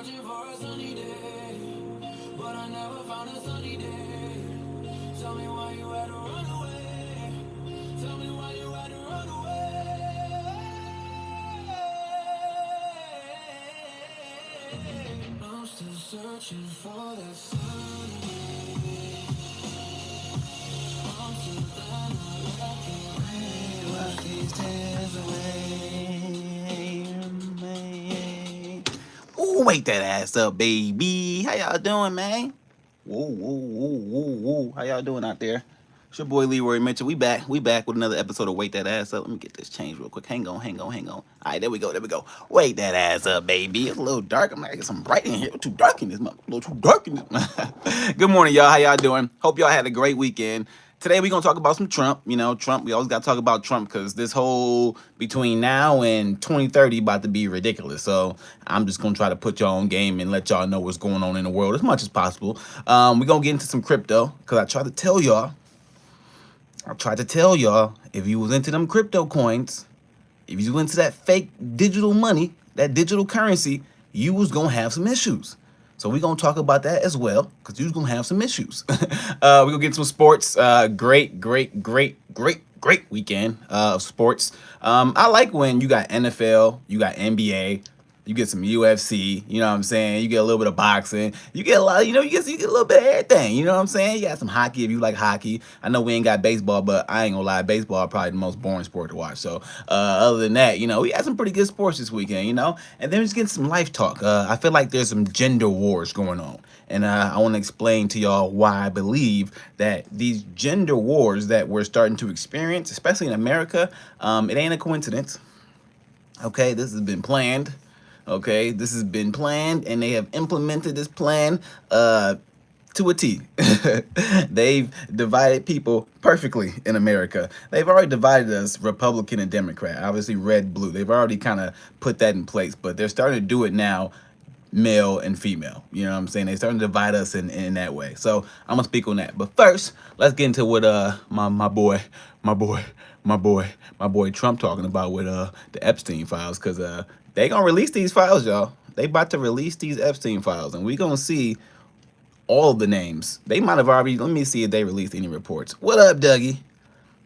searching for a sunny day, but I never found a sunny day. Tell me why you had to run away. Tell me why you had to run away. I'm still searching for that sunny. I'm still there, not looking. Wash these tears away. Ooh, wake that ass up, baby. How y'all doing, man? Woo, woo, woo, woo, woo. How y'all doing out there? It's your boy Leroy Mitchell. We back. We back with another episode of Wake That Ass Up. Let me get this changed real quick. Hang on, hang on, hang on. All right, there we go. There we go. Wake that ass up, baby. It's a little dark. I'm gonna get some bright in here. Too dark in this month. A little too dark in this. Good morning, y'all. How y'all doing? Hope y'all had a great weekend. Today we're gonna talk about some Trump. You know, Trump. We always gotta talk about Trump because this whole between now and 2030 about to be ridiculous. So I'm just gonna try to put y'all on game and let y'all know what's going on in the world as much as possible. We're gonna get into some crypto because I tried to tell y'all. If you was into them crypto coins, if you was into that fake digital money, that digital currency, you was gonna have some issues. So we're gonna talk about that as well, because you're gonna have some issues. We're gonna get some sports. Great weekend of sports. I like when you got NFL, you got NBA, you get some UFC, you know what I'm saying? You get a little bit of boxing. You get a lot, you get a little bit of everything, you know what I'm saying? You got some hockey if you like hockey. I know we ain't got baseball, but I ain't gonna lie, baseball probably the most boring sport to watch. So other than that, we had some pretty good sports this weekend, and then we're just getting some life talk. I feel like there's some gender wars going on. And I want to explain to y'all why I believe that these gender wars that we're starting to experience, especially in America, it ain't a coincidence. Okay, this has been planned. Okay, this has been planned, and they have implemented this plan to a T. They've divided people perfectly in America. They've already divided us Republican and Democrat, obviously red, blue. They've already kind of put that in place, but they're starting to do it now, male and female. You know what I'm saying? They're starting to divide us in that way. So I'm gonna speak on that. But first, let's get into what my boy Trump talking about with the Epstein files, because they gonna release these files, y'all. They about to release these Epstein files, and we gonna see all of the names. They might have already. Let me see if they released any reports. What up, Dougie?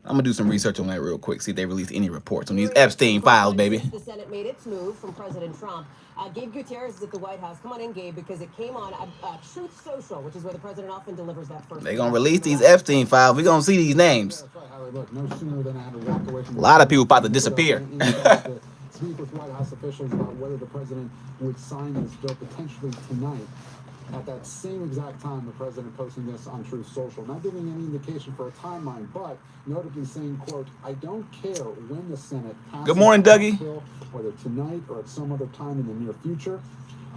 I'm gonna do some research on that real quick. See if they released any reports on these Epstein files, baby. The Senate made its move from President Trump. Gabe Gutierrez is at the White House. Come on in, Gabe, because it came on Truth Social, which is where the president often delivers that first. They gonna release these Epstein files. We gonna see these names. That's right, Harry. Look, no sooner than I had to walk away from a lot of people about to disappear. Speak with White House officials about whether the president would sign this bill potentially tonight. At that same exact time, the president posting this on Truth Social, not giving any indication for a timeline, but notably saying, quote, "I don't care when the Senate passes." Good morning, Dougie. Bill, whether tonight or at some other time in the near future.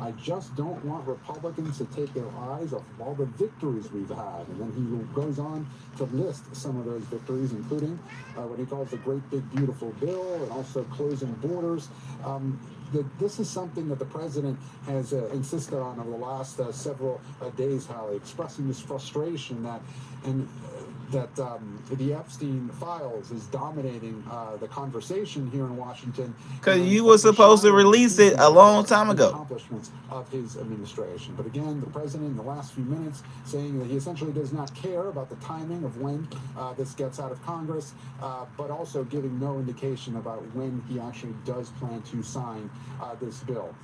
I just don't want Republicans to take their eyes off of all the victories we've had. And then he goes on to list some of those victories, including what he calls the Great Big Beautiful Bill, and also closing borders. This is something that the president has insisted on over the last several days, Hallie, expressing this frustration that the Epstein files is dominating the conversation here in Washington. Because you were supposed to release it a long time ago. Accomplishments of his administration. But again, the president in the last few minutes saying that he essentially does not care about the timing of when this gets out of Congress, but also giving no indication about when he actually does plan to sign this bill.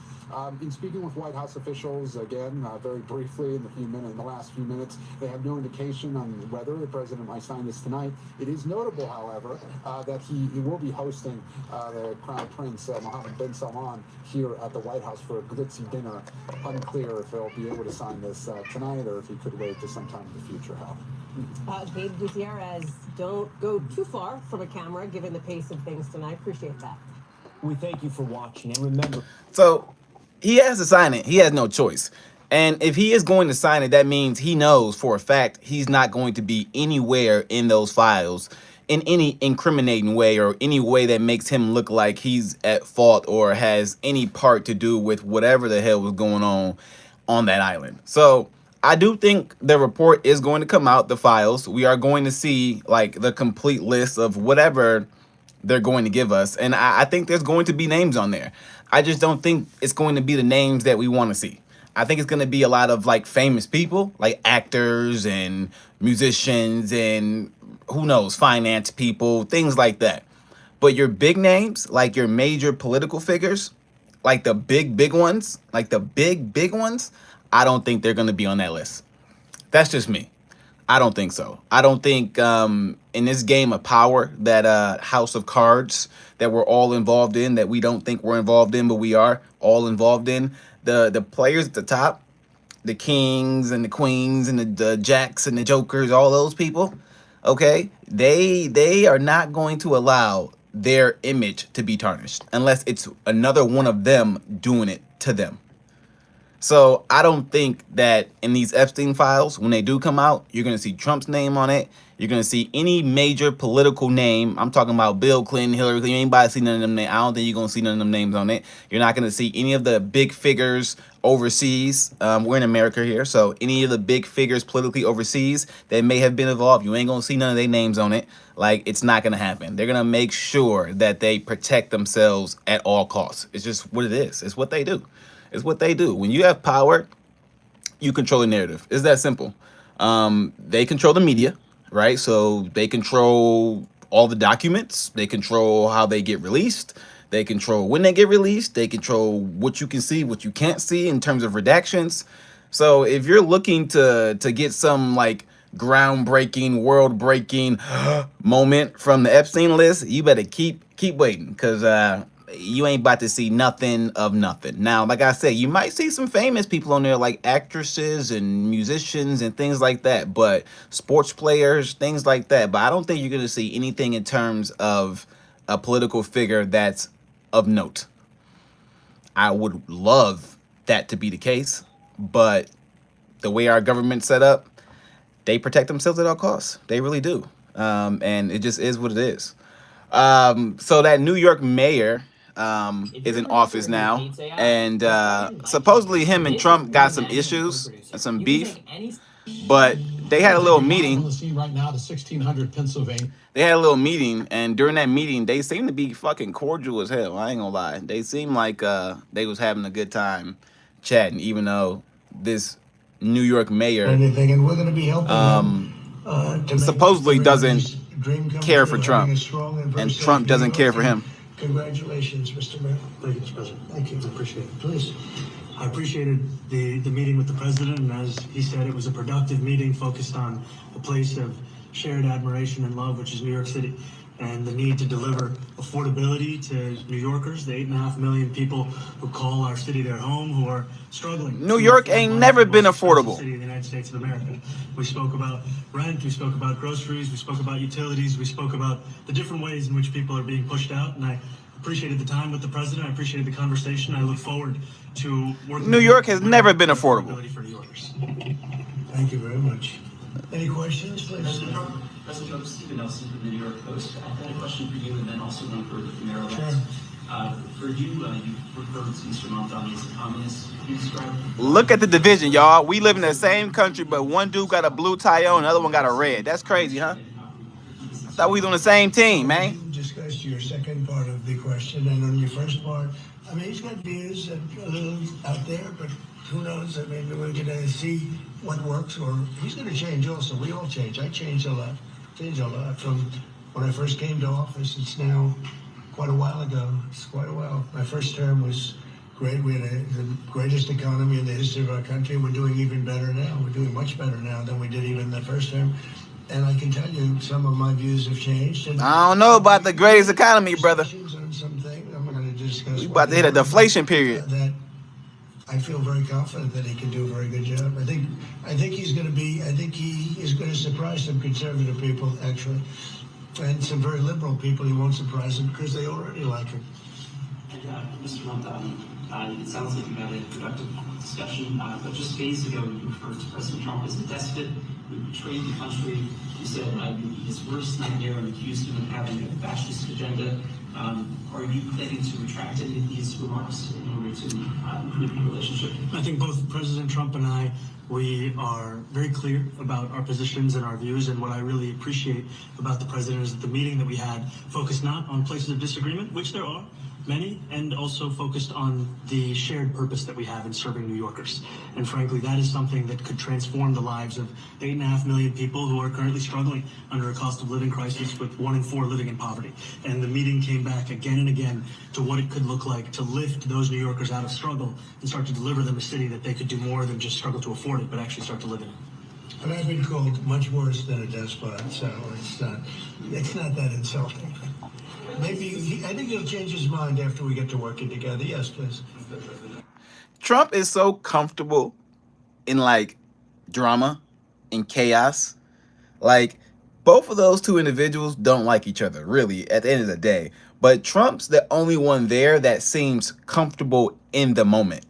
In speaking with White House officials, again, very briefly in the last few minutes, they have no indication on whether the president might sign this tonight. It is notable, however, that he will be hosting the Crown Prince, Mohammed bin Salman, here at the White House for a glitzy dinner. Unclear if he'll be able to sign this tonight or if he could wait to sometime in the future, Hal. Gabe Gutierrez, don't go too far from a camera, given the pace of things tonight. Appreciate that. We thank you for watching, and remember. So he has to sign it. He has no choice. And if he is going to sign it, that means he knows for a fact he's not going to be anywhere in those files in any incriminating way or any way that makes him look like he's at fault or has any part to do with whatever the hell was going on that island. So I do think the report is going to come out, the files. We are going to see like the complete list of whatever they're going to give us. And I think there's going to be names on there. I just don't think it's going to be the names that we want to see. I think it's gonna be a lot of like famous people, like actors and musicians and who knows, finance people, things like that. But your big names, like your major political figures, like the big ones, like the big ones, I don't think they're gonna be on that list. That's just me. I don't think so. I don't think in this game of power that House of Cards that we're all involved in, that we don't think we're involved in, but we are all involved in. The players at the top, the kings and the queens and the jacks and the jokers, all those people, okay, they are not going to allow their image to be tarnished unless it's another one of them doing it to them. So I don't think that in these Epstein files, when they do come out, you're going to see Trump's name on it. You're going to see any major political name. I'm talking about Bill Clinton, Hillary Clinton. Anybody see none of them names? I don't think you're going to see none of them names on it. You're not going to see any of the big figures overseas. We're in America here. So any of the big figures politically overseas that may have been involved, you ain't going to see none of their names on it. Like, it's not going to happen. They're going to make sure that they protect themselves at all costs. It's just what it is. It's what they do. It's what they do. When you have power, you control the narrative. It's that simple. They control the media, right? So they control all the documents. They control how they get released. They control when they get released. They control what you can see, what you can't see in terms of redactions. So if you're looking to get some like groundbreaking, world-breaking moment from the Epstein list, you better keep waiting, because you ain't about to see nothing of nothing. Now, like I said, you might see some famous people on there, like actresses and musicians and things like that, but sports players, things like that. But I don't think you're going to see anything in terms of a political figure that's of note. I would love that to be the case, but the way our government's set up, they protect themselves at all costs. They really do. And it just is what it is. So that New York mayor is in office now, and supposedly him and Trump got some issues and some beef, but they had a little meeting. Right now, the 1600 Pennsylvania. They had a little meeting, and during that meeting, they seemed to be fucking cordial as hell. I ain't gonna lie. They seemed like they was having a good time chatting, even though this New York mayor anything, and we're going to be helping supposedly doesn't care for Trump, and Trump doesn't care for him. Congratulations, Mr. Mayor. Thank you, Mr. President. Thank you. I appreciate it. Please. I appreciated the meeting with the president, and as he said, it was a productive meeting focused on a place of shared admiration and love, which is New York City, and the need to deliver affordability to New Yorkers, the 8.5 million people who call our city their home, who are struggling. New York ain't never been affordable. City in the United States of America. We spoke about rent, we spoke about groceries, we spoke about utilities, we spoke about the different ways in which people are being pushed out, and I appreciated the time with the president. I appreciated the conversation. I look forward to working. New York has never been affordable. For New Yorkers. Thank you very much. Any questions, please? President Trump, Stephen Nelson from the New York Post. I had a question for you, and then also one for Mayor Lance. Sure. For you, you referred to Mr. Mamdani as a communist. Can you describe? Look at the division, y'all. We live in the same country, but one dude got a blue tie on, and the other one got a red. That's crazy, huh? I thought we was on the same team, man. Discuss your second part of the question, and on your first part, I mean, he's got views that are a little out there, but who knows? I mean, we're going to see what works, or he's going to change also. We all change. I changed a lot. From when I first came to office. It's now quite a while ago. It's quite a while. My first term was great. We had the greatest economy in the history of our country. We're doing even better now. We're doing much better now than we did even the first term. And I can tell you some of my views have changed. And I don't know about the greatest economy, brother. on some things I'm going to discuss. We about to hit a deflation period. That I feel very confident that he can do a very good job. I think he's going to be. I think he is going to surprise some conservative people, actually, and some very liberal people. He won't surprise them because they already like him. And Mr. Mamdani, it sounds like you had a productive discussion, but just days ago you referred to President Trump as a despot who betrayed the country. You said his worst nightmare and accused him of having a fascist agenda. Are you planning to retract any of these remarks in order to improve the relationship? I think both President Trump and I, we are very clear about our positions and our views, and what I really appreciate about the president is that the meeting that we had focused not on places of disagreement, which there are, many and also focused on the shared purpose that we have in serving New Yorkers. And frankly, that is something that could transform the lives of 8.5 million people who are currently struggling under a cost of living crisis, with 1 in 4 living in poverty. And the meeting came back again and again to what it could look like to lift those New Yorkers out of struggle and start to deliver them a city that they could do more than just struggle to afford it, but actually start to live in it. And I've been called much worse than a despot, so it's not that insulting. Maybe I think he'll change his mind after we get to working together. Yes, please. Trump is so comfortable in like drama and chaos. Like, both of those two individuals don't like each other, really, at the end of the day. But Trump's the only one there that seems comfortable in the moment.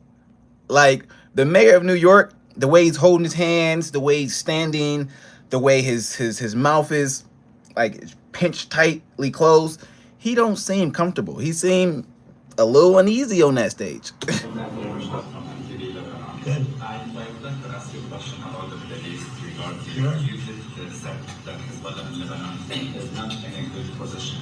Like, the mayor of New York, the way he's holding his hands, the way he's standing, the way his mouth is like pinched tightly closed, he don't seem comfortable. He seemed a little uneasy on that stage. Good. I would like to ask you a question about the Middle East regarding Sure. you did said that Hezbollah in Lebanon is not in a good position.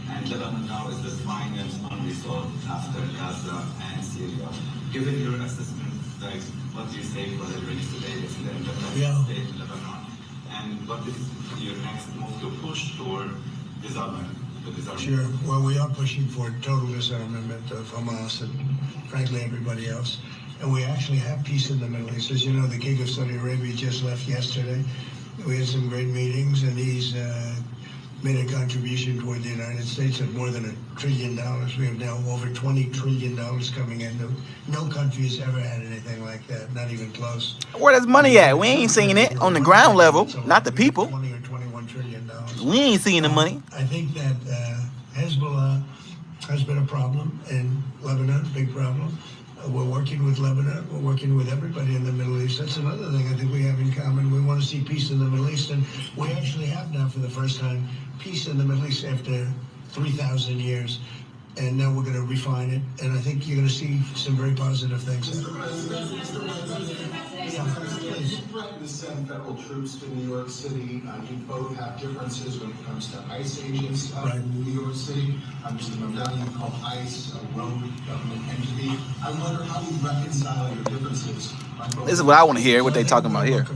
And Lebanon now is the finest unresolved after Gaza and Syria. Given your assessment, like, what do you say for the release today is in the independent state in Lebanon? And what is your next move to push toward disarmament? Sure. Well, we are pushing for total disarmament of Hamas and, frankly, everybody else. And we actually have peace in the Middle East. As you know, the King of Saudi Arabia just left yesterday. We had some great meetings, and he's made a contribution toward the United States of more than $1 trillion. We have now over $20 trillion coming in. No country has ever had anything like that, not even close. Where does money at? We ain't seeing it on the ground level, not the people. 20 or $21 trillion. We ain't seeing the money. I think that Hezbollah has been a problem in Lebanon, big problem. We're working with Lebanon. We're working with everybody in the Middle East. That's another thing I think we have in common. We want to see peace in the Middle East, and we actually have now, for the first time, peace in the Middle East after 3,000 years. And now we're going to refine it, and I think you're going to see some very positive things. You threatened to send federal troops to New York City. You both have differences when it comes to ICE agents in New York City. Mr. Mamdani called ICE a rogue government entity. I wonder how you reconcile your differences. This is what I want to hear, what they talking about here.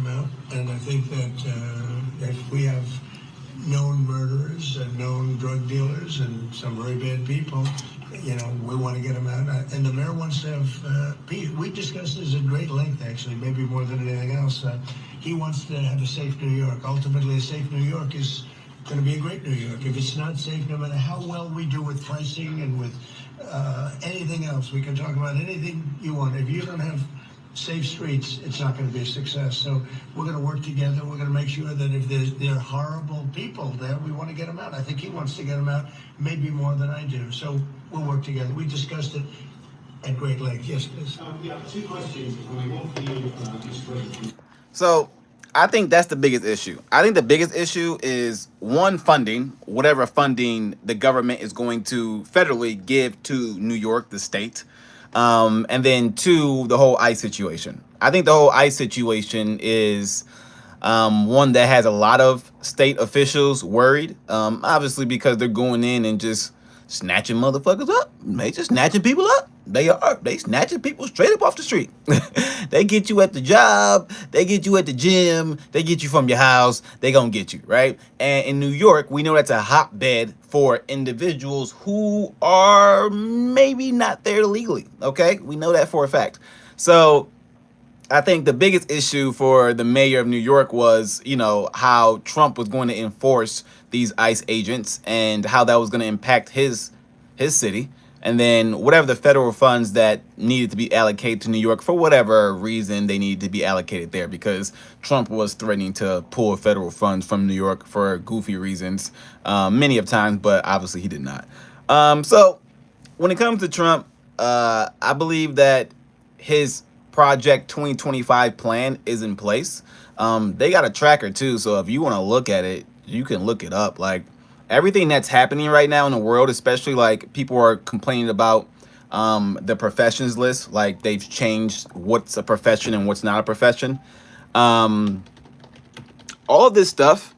And I think that if we have known murderers and known drug dealers and some very bad people, we want to get them out. And the mayor wants to have peace. We discussed this at great length, actually, maybe more than anything else. He wants to have a safe New York. Ultimately, a safe New York is going to be a great New York. If it's not safe, no matter how well we do with pricing and with anything else, we can talk about anything you want. If you don't have safe streets, it's not going to be a success. So we're going to work together. We're going to make sure that if there are horrible people there, we want to get them out. I think he wants to get them out, maybe more than I do. So we'll work together. We discussed it at great length. Yes, please. Yeah, 2 questions. I won't be So I think that's the biggest issue. I think the biggest issue is, one, funding, whatever funding the government is going to federally give to New York, the state. And then 2, the whole ICE situation. I think the whole ICE situation is one that has a lot of state officials worried, obviously because they're going in and just snatching motherfuckers up. They just snatching people up. They snatching people straight up off the street. They get you at the job. They get you at the gym. They get you from your house. They gonna get you, right? And in New York, we know that's a hotbed for individuals who are maybe not there legally, okay? We know that for a fact. So I think the biggest issue for the mayor of New York was, how Trump was going to enforce these ICE agents and how that was going to impact his city. And then whatever the federal funds that needed to be allocated to New York, for whatever reason they needed to be allocated there, because Trump was threatening to pull federal funds from New York for goofy reasons many of times, but obviously he did not. So when it comes to Trump, I believe that his Project 2025 plan is in place. They got a tracker too, so if you want to look at it, you can look it up. Like, everything that's happening right now in the world, especially like people are complaining about the professions list, like they've changed what's a profession and what's not a profession. All of this stuff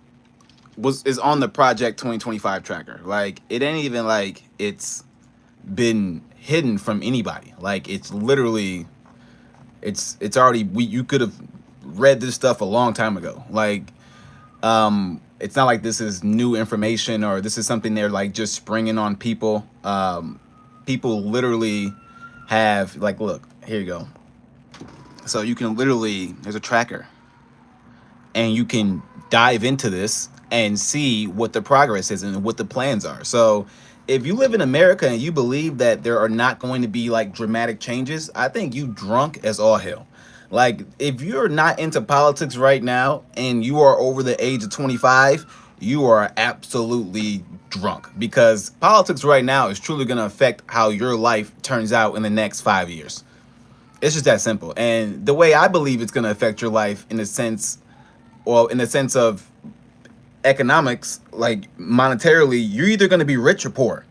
is on the Project 2025 tracker. Like, it ain't even like it's been hidden from anybody. Like, it's literally, it's already, you could have read this stuff a long time ago. Like, it's not like this is new information or this is something they're like just springing on people. People literally have, like, look, here you go. So you can literally, there's a tracker, and you can dive into this and see what the progress is and what the plans are. So if you live in America and you believe that there are not going to be like dramatic changes, I think you drunk as all hell. Like, if you're not into politics right now and you are over the age of 25, you are absolutely drunk, because politics right now is truly going to affect how your life turns out in the next 5 years. It's just that simple. And the way I believe it's going to affect your life in the sense, well, in the sense of economics, like monetarily, you're either going to be rich or poor.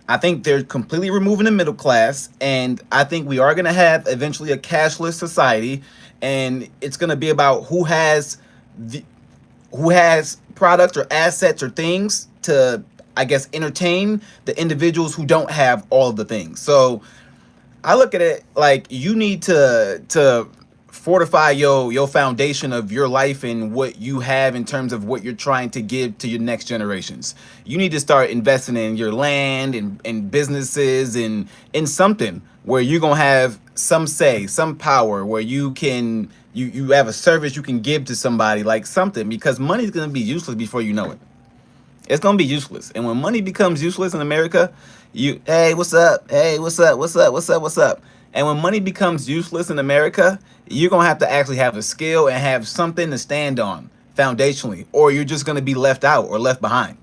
I think they're completely removing the middle class, and I think we are going to have eventually a cashless society, and it's going to be about who has products or assets or things to, I guess, entertain the individuals who don't have all of the things. So I look at it like you need to fortify your foundation of your life and what you have in terms of what you're trying to give to your next generations. You need to start investing in your land and businesses and in something where you're gonna have some say, some power, where you can you have a service you can give to somebody, like something, because money's gonna be useless before you know it. It's gonna be useless. And when money becomes useless in America, hey, what's up? Hey, what's up? What's up? What's up? What's up? And when money becomes useless in America, you're gonna have to actually have a skill and have something to stand on foundationally, or you're just gonna be left out or left behind.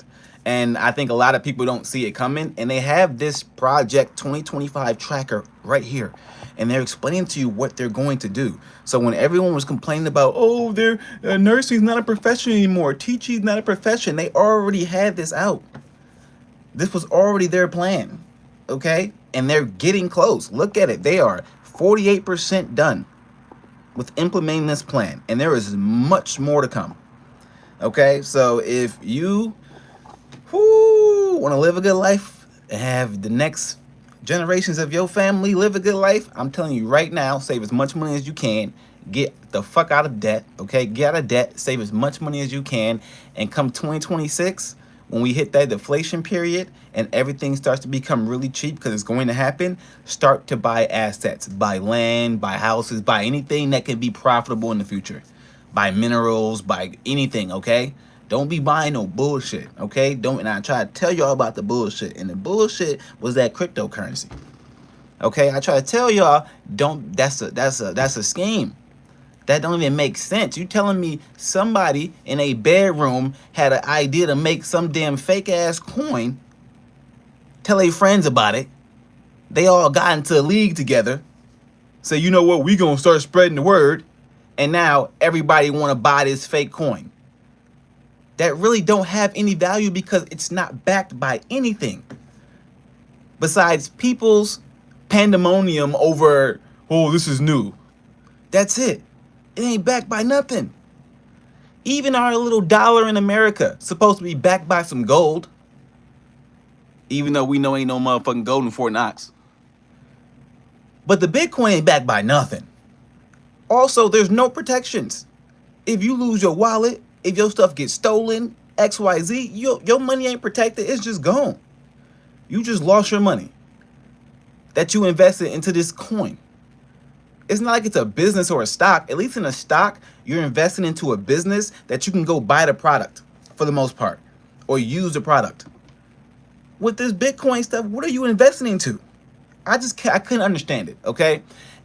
And I think a lot of people don't see it coming, and they have this Project 2025 tracker right here, and they're explaining to you what they're going to do. So when everyone was complaining about, oh, nursing's not a profession anymore, teaching's not a profession, they already had this out. This was already their plan, okay? And they're getting close. Look at it. They are 48% done with implementing this plan, and there is much more to come, okay? So if you want to live a good life and have the next generations of your family live a good life, I'm telling you right now, save as much money as you can, get the fuck out of debt, okay? Get out of debt, save as much money as you can, and come 2026, when we hit that deflation period and everything starts to become really cheap, because it's going to happen, start to buy assets, buy land, buy houses, buy anything that can be profitable in the future. Buy minerals, buy anything, okay? Don't be buying no bullshit, okay? And I try to tell y'all about the bullshit, and the bullshit was that cryptocurrency. Okay, I try to tell y'all, that's a scheme. That don't even make sense. You telling me somebody in a bedroom had an idea to make some damn fake ass coin, tell their friends about it, they all got into a league together, say, you know what, we gonna start spreading the word, and now everybody wanna buy this fake coin that really don't have any value because it's not backed by anything besides people's pandemonium over, oh, this is new. That's it. It ain't backed by nothing. Even our little dollar in America supposed to be backed by some gold, even though we know ain't no motherfucking gold in Fort Knox. But the Bitcoin ain't backed by nothing. Also, there's no protections. If you lose your wallet, if your stuff gets stolen, XYZ, your money ain't protected. It's just gone. You just lost your money that you invested into this coin. It's not like it's a business or a stock. At least in a stock, you're investing into a business that you can go buy the product for the most part, or use the product. With this Bitcoin stuff, what are you investing into? I couldn't understand it, okay?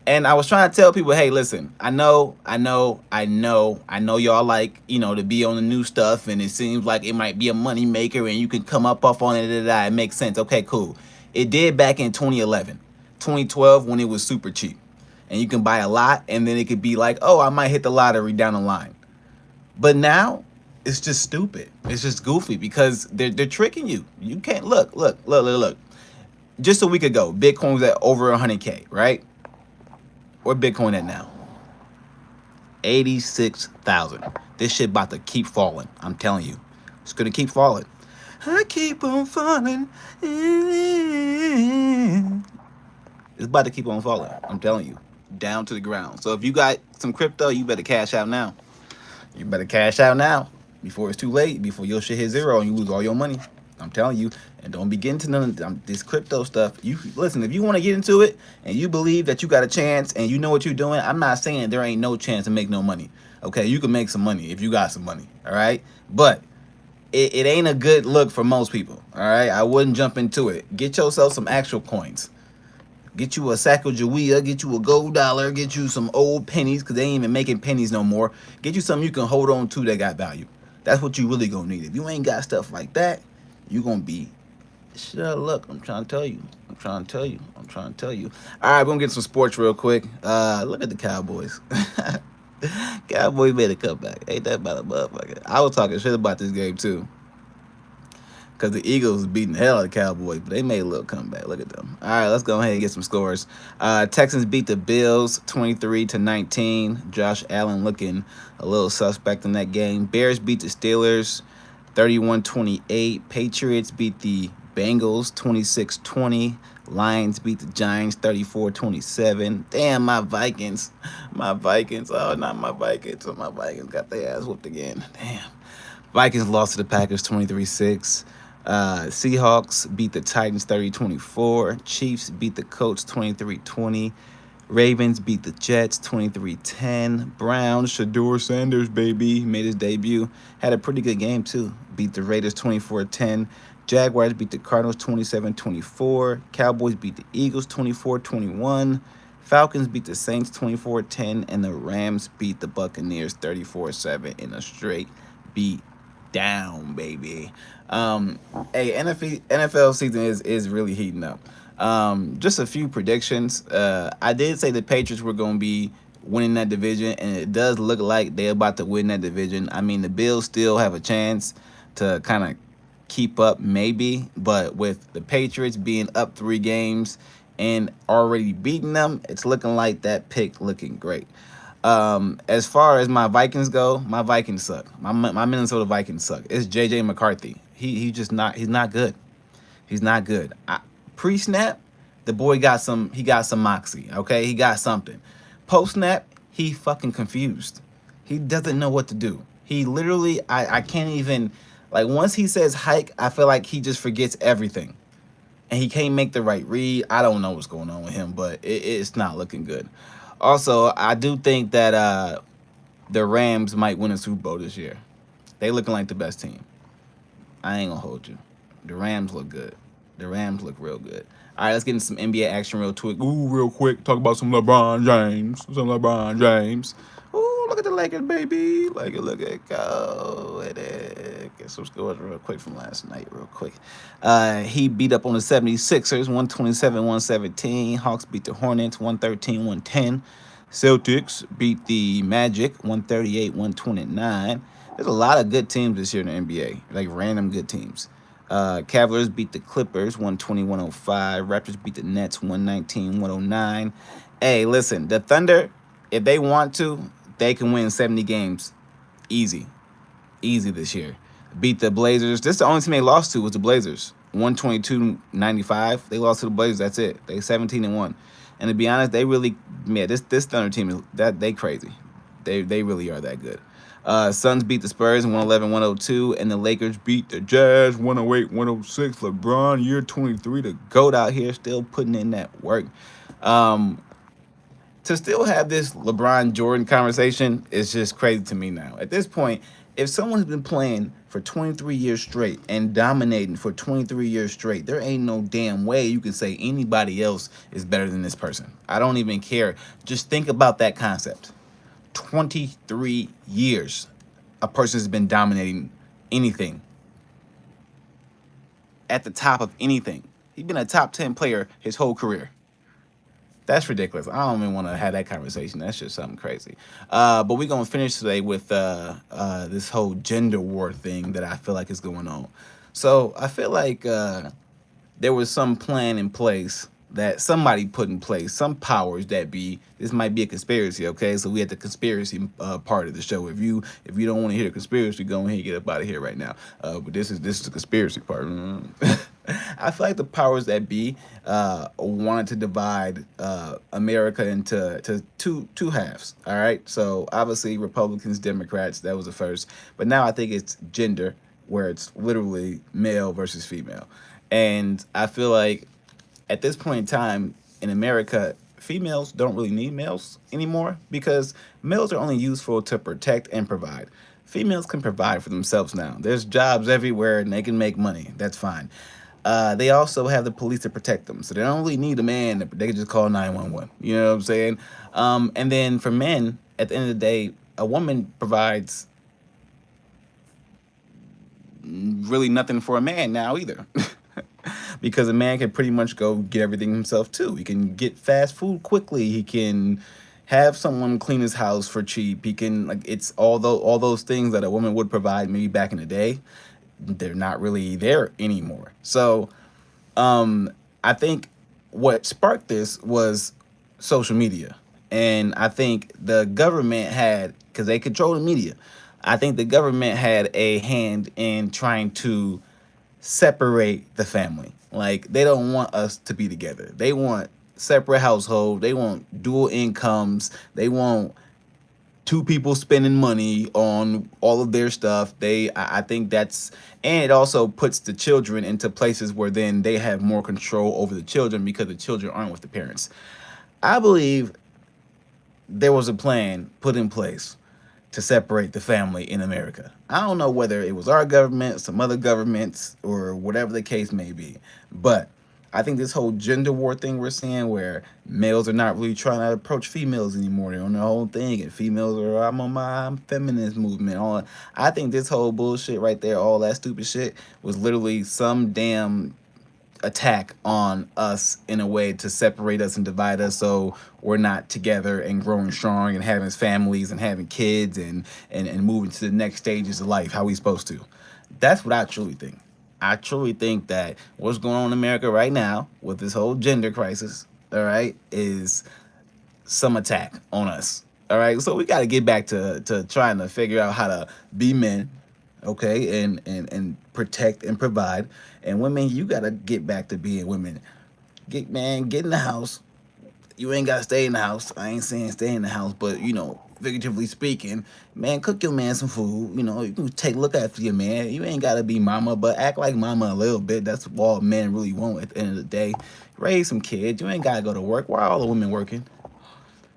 And I was trying to tell people, hey, listen, I know y'all like, to be on the new stuff, and it seems like it might be a money maker and you can come up off on it, it makes sense. Okay, cool. It did back in 2011, 2012, when it was super cheap. And you can buy a lot, and then it could be like, oh, I might hit the lottery down the line. But now, it's just stupid. It's just goofy, because they're tricking you. You can't, look. Just a week ago, Bitcoin was at over 100K, right? Where Bitcoin at now? 86,000. This shit about to keep falling. I'm telling you. It's going to keep falling. I keep on falling. It's about to keep on falling. I'm telling you, down to the ground. So if you got some crypto, you better cash out now. You better cash out now before it's too late. Before your shit hit zero and you lose all your money. I'm telling you, and don't be getting to none of this crypto stuff. You listen, if you want to get into it and you believe that you got a chance and you know what you're doing, I'm not saying there ain't no chance to make no money. Okay, you can make some money if you got some money. All right, but it ain't a good look for most people. All right, I wouldn't jump into it. Get yourself some actual coins. Get you a Sacagawea, get you a gold dollar, get you some old pennies, because they ain't even making pennies no more. Get you something you can hold on to that got value. That's what you really gonna need. If you ain't got stuff like that, you gonna be shut. Look, I'm trying to tell you. I'm trying to tell you. I'm trying to tell you. All right, we're gonna get some sports real quick. Look at the Cowboys. Cowboys made a comeback. Ain't that about a motherfucker? I was talking shit about this game too. Because the Eagles was beating the hell out of the Cowboys, but they made a little comeback. Look at them. All right, let's go ahead and get some scores. Texans beat the Bills 23-19. Josh Allen looking a little suspect in that game. Bears beat the Steelers 31-28. Patriots beat the Bengals 26-20. Lions beat the Giants 34-27. Damn, my Vikings. My Vikings. Oh, not my Vikings. My Vikings got their ass whooped again. Damn. Vikings lost to the Packers 23-6. Seahawks beat the Titans 30-24. Chiefs beat the Colts 23-20. Ravens beat the Jets 23-10. Browns, Shador Sanders, baby, made his debut. Had a pretty good game, too. Beat the Raiders 24-10. Jaguars beat the Cardinals 27-24. Cowboys beat the Eagles 24-21. Falcons beat the Saints 24-10. And the Rams beat the Buccaneers 34-7 in a straight beat down, baby. Hey, NFL season is really heating up. Just a few predictions. I did say the Patriots were going to be winning that division, and it does look like they're about to win that division. I mean, the Bills still have a chance to kind of keep up, maybe, but with the Patriots being up 3 games and already beating them, it's looking like that pick looking great. As far as my Vikings go, my Vikings suck. My Minnesota Vikings suck. It's JJ McCarthy. He's not good. He's not good. Pre-snap, the boy got some moxie, okay? He got something. Post-snap, he fucking confused. He doesn't know what to do. He literally, I can't even, like, once he says hike, I feel like he just forgets everything. And he can't make the right read. I don't know what's going on with him, but it's not looking good. Also, I do think that the Rams might win a Super Bowl this year. They looking like the best team. I ain't gonna hold you. The Rams look good. The Rams look real good. All right, let's get into some NBA action real quick. Talk about some LeBron James. Ooh, look at the Lakers, baby. Look at go. Get some scores real quick from last night, real quick. He beat up on the 76ers, 127-117. Hawks beat the Hornets, 113-110. Celtics beat the Magic, 138-129. There's a lot of good teams this year in the NBA, like random good teams. Cavaliers beat the Clippers, 120-105. Raptors beat the Nets, 119-109. Hey, listen, the Thunder, if they want to, they can win 70 games easy this year. Beat the Blazers. This is the only team they lost to was the Blazers, 122-95. They lost to the Blazers. That's it. They 17-1. And to be honest, they really, this Thunder team is that they crazy. They really are that good. Suns beat the Spurs 111-102, and the Lakers beat the Jazz 108-106. LeBron, year 23, the GOAT out here, still putting in that work. To still have this LeBron Jordan conversation is just crazy to me now. At this point, if someone's been playing for 23 years straight and dominating for 23 years straight, there ain't no damn way you can say anybody else is better than this person. I don't even care. Just think about that concept. 23 years a person's been dominating anything. At the top of anything. He's been a top 10 player his whole career. That's ridiculous. I don't even want to have that conversation. That's just something crazy. But we're going to finish today with this whole gender war thing that I feel like is going on. So I feel like there was some plan in place that somebody put in place, some powers that be. This might be a conspiracy, okay? So we at the conspiracy part of the show. If you don't want to hear the conspiracy, go ahead and get up out of here right now. But this is the conspiracy part. I feel like the powers that be wanted to divide America into two halves. All right, so obviously Republicans, Democrats, that was the first, but now I think it's gender, where it's literally male versus female, and I feel like at this point in time in America, females don't really need males anymore because males are only useful to protect and provide. Females can provide for themselves now. There's jobs everywhere and they can make money. That's fine. They also have the police to protect them, so they don't really need a man. They can just call 911. You know what I'm saying? And then for men, at the end of the day, a woman provides really nothing for a man now either. Because a man can pretty much go get everything himself too. He can get fast food quickly. He can have someone clean his house for cheap. He can, like, it's all those things that a woman would provide maybe back in the day. They're not really there anymore. So I think what sparked this was social media. And I think the government had, because they control the media, I think the government had a hand in trying to separate the family. Like, they don't want us to be together. They want separate household. They want dual incomes. They want two people spending money on all of their stuff. I think that's, and it also puts the children into places where then they have more control over the children because the children aren't with the parents. I believe there was a plan put in place to separate the family in America. I don't know whether it was our government, some other governments, or whatever the case may be. But I think this whole gender war thing we're seeing, where males are not really trying to approach females anymore. They're on the whole thing, and females are, I'm on my feminist movement. I think this whole bullshit right there, all that stupid shit, was literally some damn attack on us in a way to separate us and divide us, so we're not together and growing strong and having families and having kids and moving to the next stages of life how we supposed to. That's what I truly think. I truly think that what's going on in America right now with this whole gender crisis, all right, is some attack on us. All right, so we got to get back to trying to figure out how to be men, okay, and protect and provide. And women, you gotta get back to being women. Get in the house. You ain't gotta stay in the house. I ain't saying stay in the house, but figuratively speaking, man, cook your man some food. You can look after your man. You ain't gotta be mama, but act like mama a little bit. That's all men really want at the end of the day. Raise some kids. You ain't gotta go to work. Why are all the women working?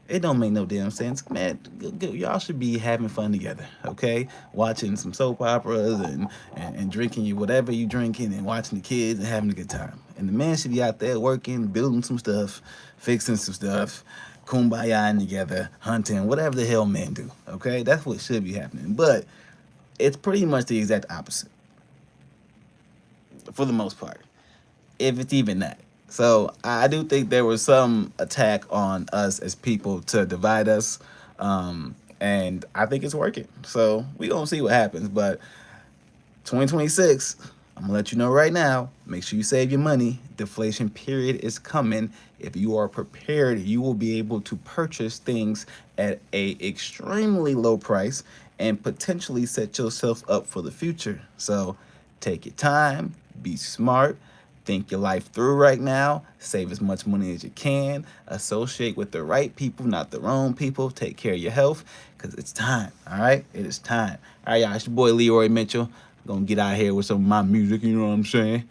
It don't make no damn sense, man. Y'all should be having fun together, okay? Watching some soap operas and drinking whatever you drinking and watching the kids and having a good time. And the man should be out there working, building some stuff, fixing some stuff, kumbayaing together, hunting, whatever the hell men do, okay? That's what should be happening. But it's pretty much the exact opposite, for the most part, if it's even that. So I do think there was some attack on us as people to divide us, and I think it's working. So we gonna see what happens. But 2026, I'm gonna let you know right now. Make sure you save your money. Deflation period is coming. If you are prepared, you will be able to purchase things at a extremely low price and potentially set yourself up for the future. So take your time, be smart. Think your life through right now. Save as much money as you can. Associate with the right people, not the wrong people. Take care of your health, because it's time, all right? It is time. All right, y'all, it's your boy Leroy Mitchell. I'm going to get out here with some of my music, you know what I'm saying?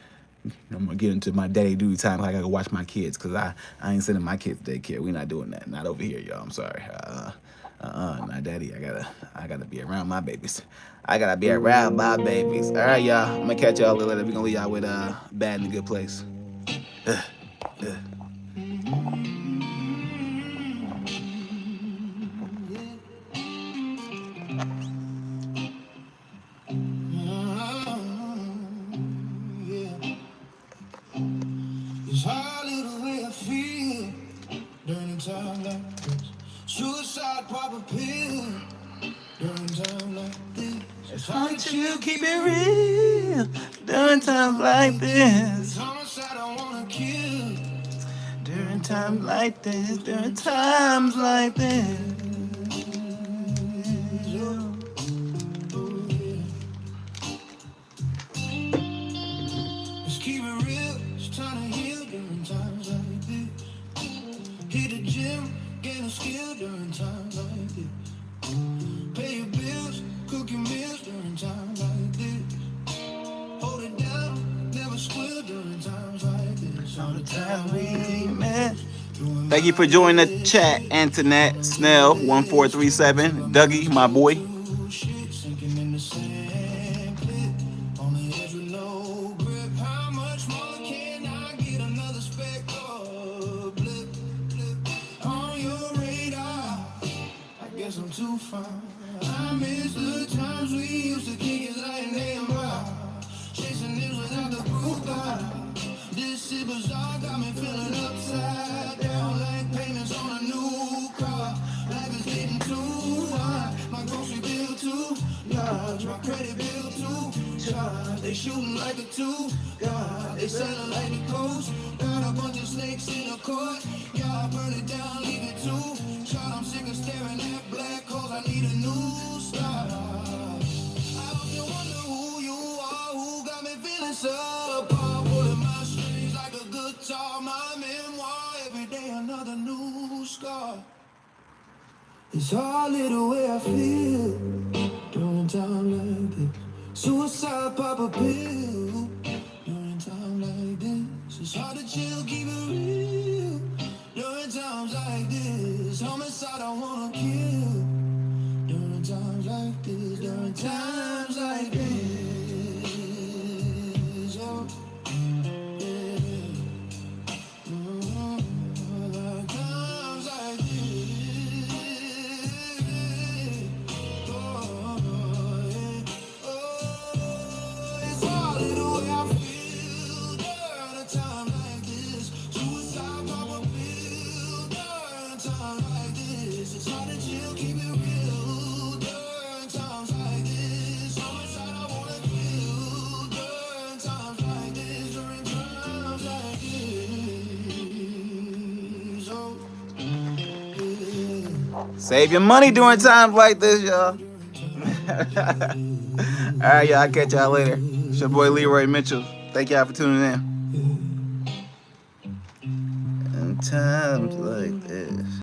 I'm going to get into my daddy duty time. I got to go watch my kids, because I ain't sending my kids to daycare. We not doing that. Not over here, y'all. I'm sorry. Not daddy. I gotta be around my babies. I gotta be around my babies. All right, y'all. I'm gonna catch y'all a little later. We're gonna leave y'all with Bad in a Good Place. It's hardly the way I feel during time like this. Suicide pop a pill during time like this. It's hard to keep it real during times like this. Homicide I wanna kill times like this, during times like this. Just keep it real, just trying to heal during times like this. Hit the gym, gain a skill during times like this. Pay your bills, cook your meals during times like this. Hold it down, never squeal during times like this. All the time we met. Thank you for joining the chat, Antoinette Snell 1437. Dougie, my boy. Shit sinking in the sand pit. On the edge with no grip. How much smaller can I get? Another speck of blip, blip on your radar. I guess I'm too far. I miss the times we used to kick it like an AMR. Chasing this without the group bar. This shit bizarre got me feeling upside down. Like payments on a new car. Life is getting too hard. My grocery bill too large. My credit bill too charged. They shooting like a two. God, they selling like the coast. Got a bunch of snakes in the court. Y'all burn it down, leave it too. Child, I'm sick of staring at black holes. I need a new start. I hope you wonder who you are. Who got me feeling so apart? Pulling my strings like a guitar. My memoir. Every day another new scar. It's hardly the way I feel during time like this. Suicide pop a pill during time like this. It's hard to chill, keep it real during times like this. Homicide, I wanna kill during times like this. During times like this. Oh, yeah. Like times like this. It's hardly the way I feel during a time like this. Suicide pop a pill during a time like this. It's hard to chill, keep it real during times like this. Homicide, I wanna kill during times like this. During times like this. Oh, yeah. Save your money during times like this, y'all. All right, y'all. I'll catch y'all later. It's your boy Leroy Mitchell. Thank y'all for tuning in. In times like this.